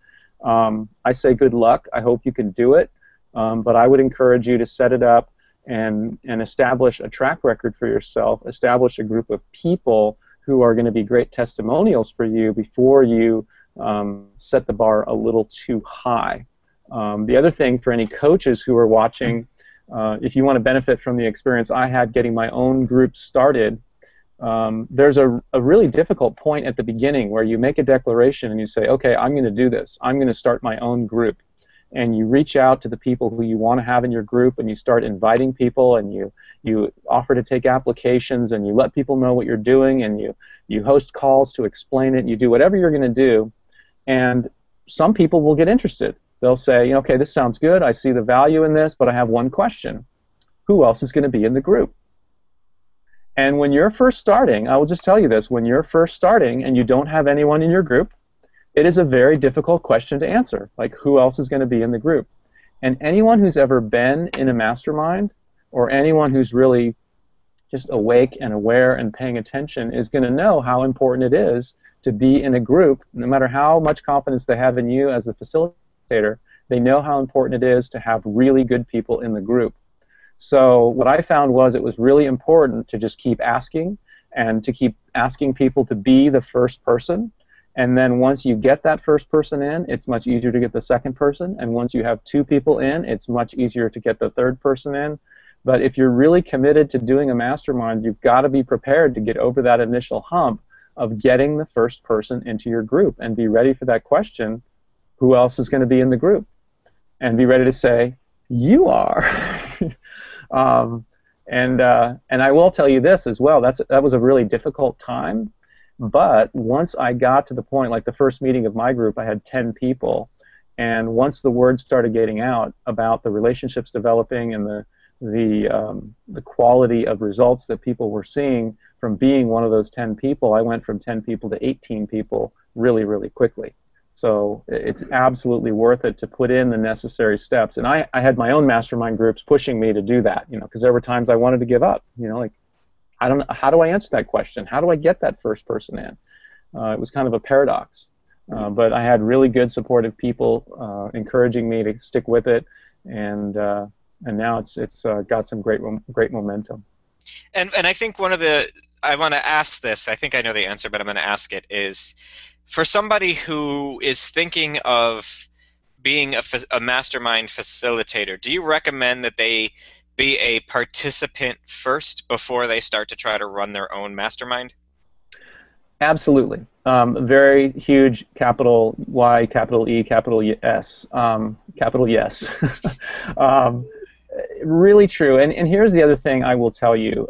I say good luck. I hope you can do it. But I would encourage you to set it up and establish a track record for yourself, establish a group of people who are going to be great testimonials for you before you set the bar a little too high. The other thing for any coaches who are watching, if you want to benefit from the experience I had getting my own group started, there's a really difficult point at the beginning where you make a declaration and you say, okay, I'm going to do this. I'm going to start my own group. And you reach out to the people who you want to have in your group, and you start inviting people, and you offer to take applications, and you let people know what you're doing, and you host calls to explain it. You do whatever you're going to do, and some people will get interested. They'll say, okay, this sounds good. I see the value in this, but I have one question. Who else is going to be in the group? And when you're first starting, I will just tell you this, when you're first starting and you don't have anyone in your group, it is a very difficult question to answer, like who else is going to be in the group. And anyone who's ever been in a mastermind, or anyone who's really just awake and aware and paying attention, is going to know how important it is to be in a group. No matter how much confidence they have in you as a facilitator, they know how important it is to have really good people in the group. So what I found was it was really important to just keep asking, and to keep asking people to be the first person. And then once you get that first person in, it's much easier to get the second person. And once you have two people in, it's much easier to get the third person in. But if you're really committed to doing a mastermind, you've got to be prepared to get over that initial hump of getting the first person into your group, and be ready for that question, who else is going to be in the group? And be ready to say, you are. And I will tell you this as well, that was a really difficult time. But once I got to the point, like the first meeting of my group, I had 10 people, and once the word started getting out about the relationships developing and the quality of results that people were seeing from being one of those 10 people, I went from 10 people to 18 people really, really quickly. So it's absolutely worth it to put in the necessary steps. And I had my own mastermind groups pushing me to do that, because there were times I wanted to give up, like, I don't know, how do I answer that question? How do I get that first person in? It was kind of a paradox. But I had really good supportive people encouraging me to stick with it, and now it's got some great momentum. And I think I want to ask this, I think I know the answer, but I'm going to ask it, is for somebody who is thinking of being a mastermind facilitator, do you recommend that they be a participant first before they start to try to run their own mastermind? Absolutely. Very huge capital Y, capital E, capital S, capital yes. Really true. And here's the other thing I will tell you.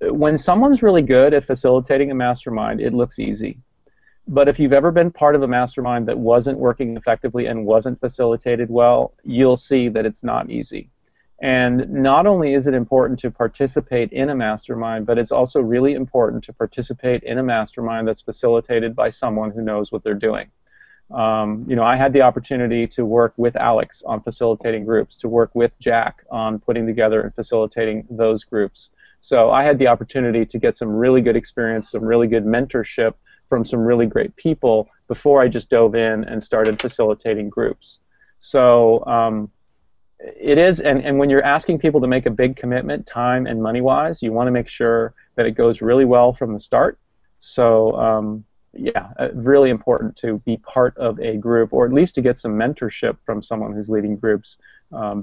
When someone's really good at facilitating a mastermind, it looks easy. But if you've ever been part of a mastermind that wasn't working effectively and wasn't facilitated well, you'll see that it's not easy. And not only is it important to participate in a mastermind, but it's also really important to participate in a mastermind that's facilitated by someone who knows what they're doing. I had the opportunity to work with Alex on facilitating groups, to work with Jack on putting together and facilitating those groups. So I had the opportunity to get some really good experience, some really good mentorship from some really great people before I just dove in and started facilitating groups. So it is, and when you're asking people to make a big commitment, time and money-wise, you want to make sure that it goes really well from the start. So yeah, really important to be part of a group, or at least to get some mentorship from someone who's leading groups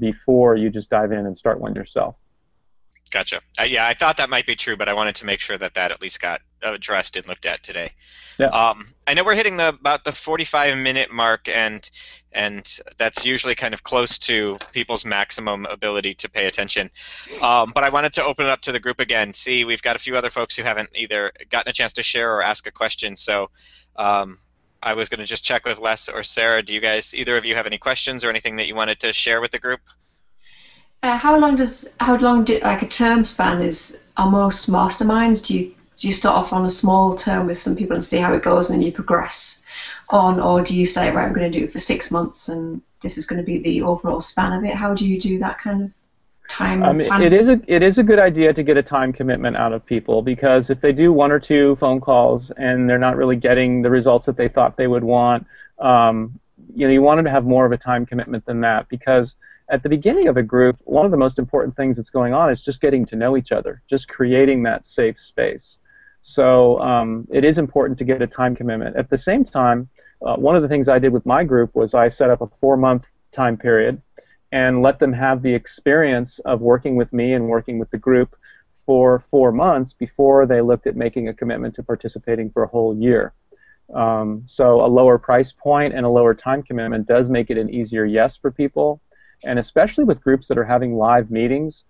before you just dive in and start one yourself. Gotcha. Yeah, I thought that might be true, but I wanted to make sure that at least got addressed and looked at today. Yeah. I know we're hitting about the 45-minute mark, and that's usually kind of close to people's maximum ability to pay attention. But I wanted to open it up to the group again. See, we've got a few other folks who haven't either gotten a chance to share or ask a question. So I was going to just check with Les or Sarah. Do you guys, either of you, have any questions or anything that you wanted to share with the group? How long do like a term span are most masterminds? Do you start off on a small term with some people and see how it goes, and then you progress, on, or do you say, right, I'm going to do it for 6 months and this is going to be the overall span of it? How do you do that kind of time planning? It is a good idea to get a time commitment out of people, because if they do 1 or 2 phone calls and they're not really getting the results that they thought they would want, you want them to have more of a time commitment than that, because at the beginning of a group, one of the most important things that's going on is just getting to know each other, just creating that safe space. So it is important to get a time commitment. At the same time, one of the things I did with my group was I set up a 4-month time period and let them have the experience of working with me and working with the group for 4 months before they looked at making a commitment to participating for a whole year. So a lower price point and a lower time commitment does make it an easier yes for people. And especially with groups that are having live meetings,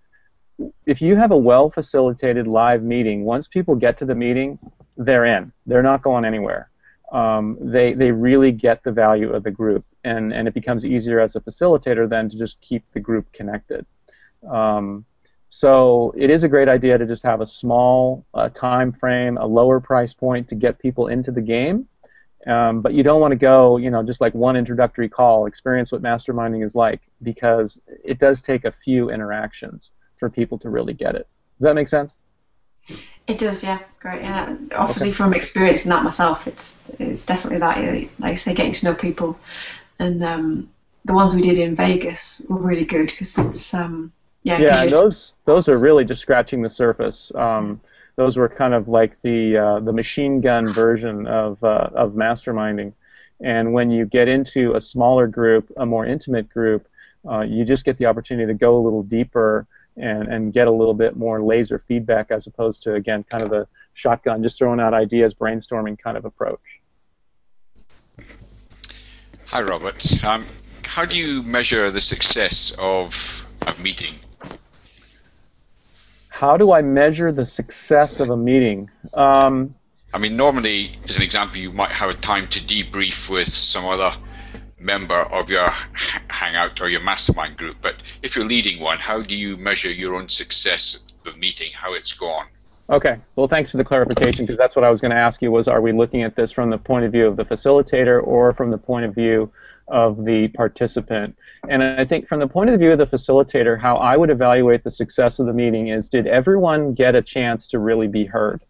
if you have a well-facilitated live meeting, once people get to the meeting, they're in. They're not going anywhere. They really get the value of the group, and it becomes easier as a facilitator then to just keep the group connected. So it is a great idea to just have a small time frame, a lower price point to get people into the game. But you don't want to go, just like one introductory call, experience what masterminding is like, because it does take a few interactions for people to really get it. Does that make sense? It does, yeah, great. Yeah, obviously from experiencing that myself, it's definitely that. Like I say, getting to know people, and the ones we did in Vegas were really good because it's yeah. Those are really just scratching the surface. Those were kind of like the machine gun version of masterminding, and when you get into a smaller group, a more intimate group, you just get the opportunity to go a little deeper and get a little bit more laser feedback, as opposed to, again, kind of the shotgun, just throwing out ideas, brainstorming kind of approach. Hi, Robert. How do you measure the success of a meeting? How do I measure the success of a meeting? I mean, normally, as an example, you might have a time to debrief with some other member of your Hangout or your mastermind group, but if you're leading one, how do you measure your own success of the meeting, how it's gone? Okay, well, thanks for the clarification, because that's what I was going to ask you, was are we looking at this from the point of view of the facilitator or from the point of view of the participant? And I think from the point of view of the facilitator, how I would evaluate the success of the meeting is, did everyone get a chance to really be heard?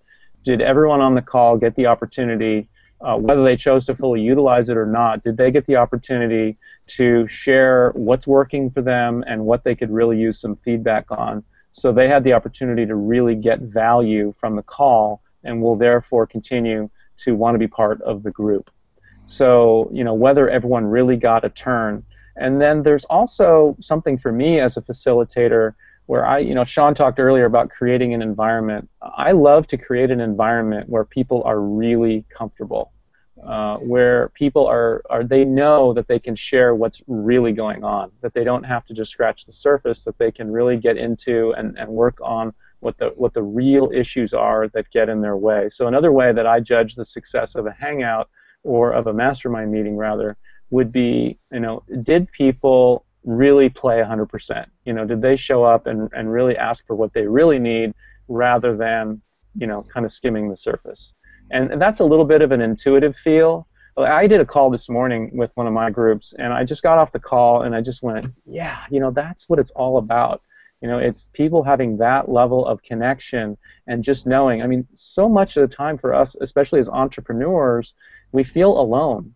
Did everyone on the call get the opportunity, whether they chose to fully utilize it or not, did they get the opportunity to share what's working for them and what they could really use some feedback on? So they had the opportunity to really get value from the call and will therefore continue to want to be part of the group. So, whether everyone really got a turn. And then there's also something for me as a facilitator where Sean talked earlier about creating an environment. I love to create an environment where people are really comfortable, where people they know that they can share what's really going on, that they don't have to just scratch the surface, that they can really get into and work on what the real issues are that get in their way. So another way that I judge the success of a Hangout, or of a mastermind meeting rather, would be, did people really play 100%? Did they show up and really ask for what they really need, rather than, kind of skimming the surface? And that's a little bit of an intuitive feel. I did a call this morning with one of my groups, and I just got off the call and I just went, yeah, that's what it's all about. It's people having that level of connection and just knowing. I mean, so much of the time for us, especially as entrepreneurs, we feel alone.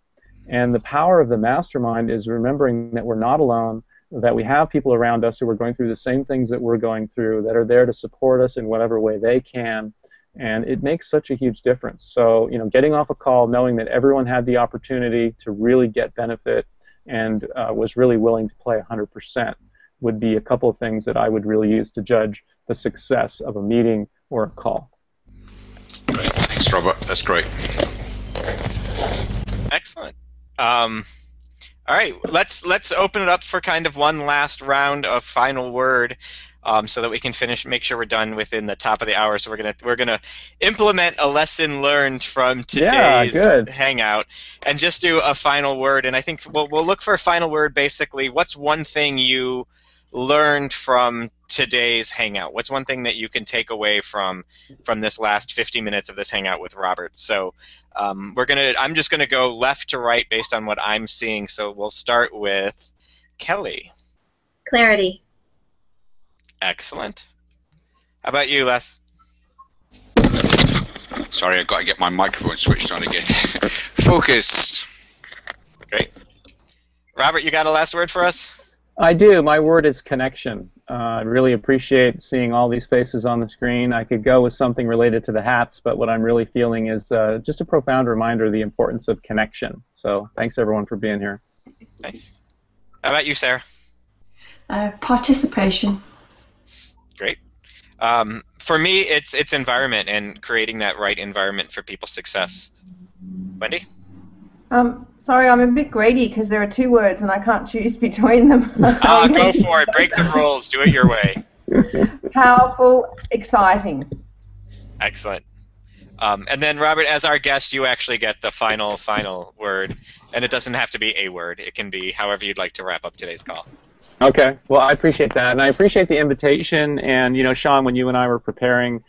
And the power of the mastermind is remembering that we're not alone, that we have people around us who are going through the same things that we're going through, that are there to support us in whatever way they can. And it makes such a huge difference. So, getting off a call, knowing that everyone had the opportunity to really get benefit and was really willing to play 100%, would be a couple of things that I would really use to judge the success of a meeting or a call. Great. Thanks, Robert. That's great. Excellent. All right, let's open it up for kind of one last round of final word, so that we can make sure we're done within the top of the hour. So we're gonna implement a lesson learned from today's Hangout, and just do a final word. And I think we'll look for a final word. Basically, what's one thing you learned from today's Hangout? What's one thing that you can take away from this last 50 minutes of this Hangout with Robert? So I'm just gonna go left to right based on what I'm seeing. So we'll start with Kelly. Clarity. Excellent. How about you, Les? Sorry, I've got to get my microphone switched on again. Focus. Great. Robert, you got a last word for us? I do. My word is connection. I really appreciate seeing all these faces on the screen. I could go with something related to the hats, but what I'm really feeling is just a profound reminder of the importance of connection. So thanks, everyone, for being here. Nice. How about you, Sarah? Participation. Great. For me, it's environment and creating that right environment for people's success. Wendy? Sorry, I'm a bit greedy because there are 2 words and I can't choose between them. Go for it. Break the rules. Do it your way. Powerful, exciting. Excellent. And then, Robert, as our guest, you actually get the final word. And it doesn't have to be a word. It can be however you'd like to wrap up today's call. Okay. Well, I appreciate that. And I appreciate the invitation. And, you know, Sean, when you and I were preparing,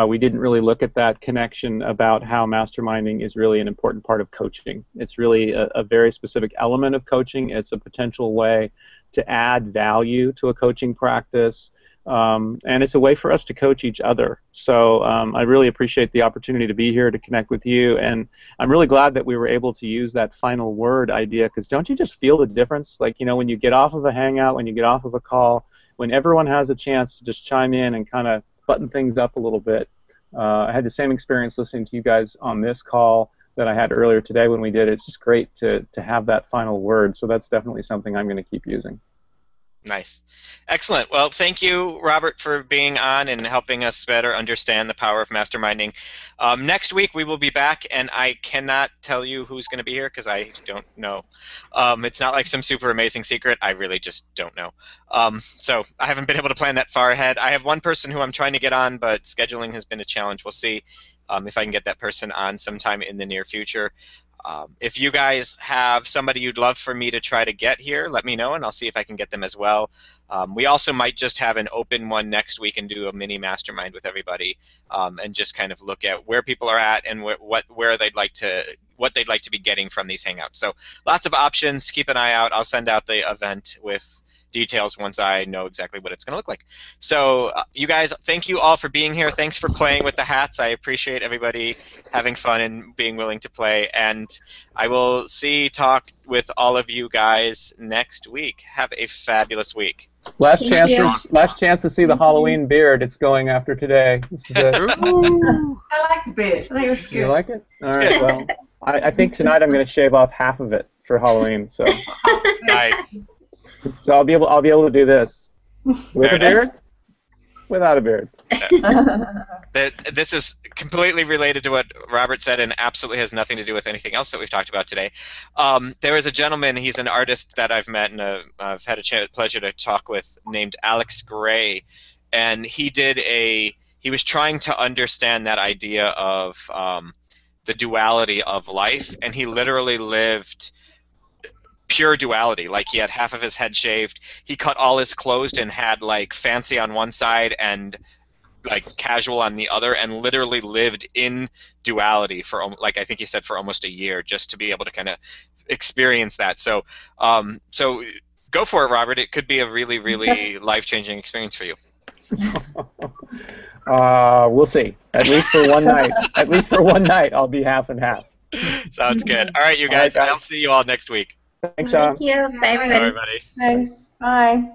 we didn't really look at that connection about how masterminding is really an important part of coaching. It's really a very specific element of coaching. It's a potential way to add value to a coaching practice. And it's a way for us to coach each other. So I really appreciate the opportunity to be here to connect with you. And I'm really glad that we were able to use that final word idea, because don't you just feel the difference? Like, you know, when you get off of a Hangout, when you get off of a call, when everyone has a chance to just chime in and kind of button things up a little bit. I had the same experience listening to you guys on this call that I had earlier today when we did it. It's just great to have that final word. So that's definitely something I'm going to keep using. Nice. Excellent. Well, thank you, Robert, for being on and helping us better understand the power of masterminding. Next week, we will be back, and I cannot tell you who's going to be here because I don't know. It's not like some super amazing secret. I really just don't know. So I haven't been able to plan that far ahead. I have one person who I'm trying to get on, but scheduling has been a challenge. We'll see if I can get that person on sometime in the near future. If you guys have somebody you'd love for me to try to get here, let me know, and I'll see if I can get them as well. We also might just have an open one next week and do a mini mastermind with everybody, and just kind of look at where people are at and what they'd like to be getting from these Hangouts. So lots of options. Keep an eye out. I'll send out the event with details once I know exactly what it's going to look like. So you guys, thank you all for being here. Thanks for playing with the hats. I appreciate everybody having fun and being willing to play. And I will talk with all of you guys next week. Have a fabulous week. Last chance to see the Halloween beard. It's going after today. This is it. I like the beard. I think it was good. You like it? All right. Well, I think tonight I'm going to shave off half of it for Halloween. So nice. So I'll be able to do this with a beard, without a beard. This is completely related to what Robert said and absolutely has nothing to do with anything else that we've talked about today. There is a gentleman, he's an artist that I've met and I've had a pleasure to talk with, named Alex Gray, and he was trying to understand that idea of the duality of life, and he literally lived pure duality. Like, he had half of his head shaved, he cut all his clothes and had like fancy on one side and like casual on the other, and literally lived in duality for, like, I think he said for almost a year, just to be able to kind of experience that. So so go for it, Robert. It could be a really, really life-changing experience for you. We'll see. At least for one night. At least for one night, I'll be half and half. Sounds good. All right, you guys. I'll see you all next week. Thanks, Sean. Thank you. Bye, everybody. Bye, everybody. Thanks. Bye.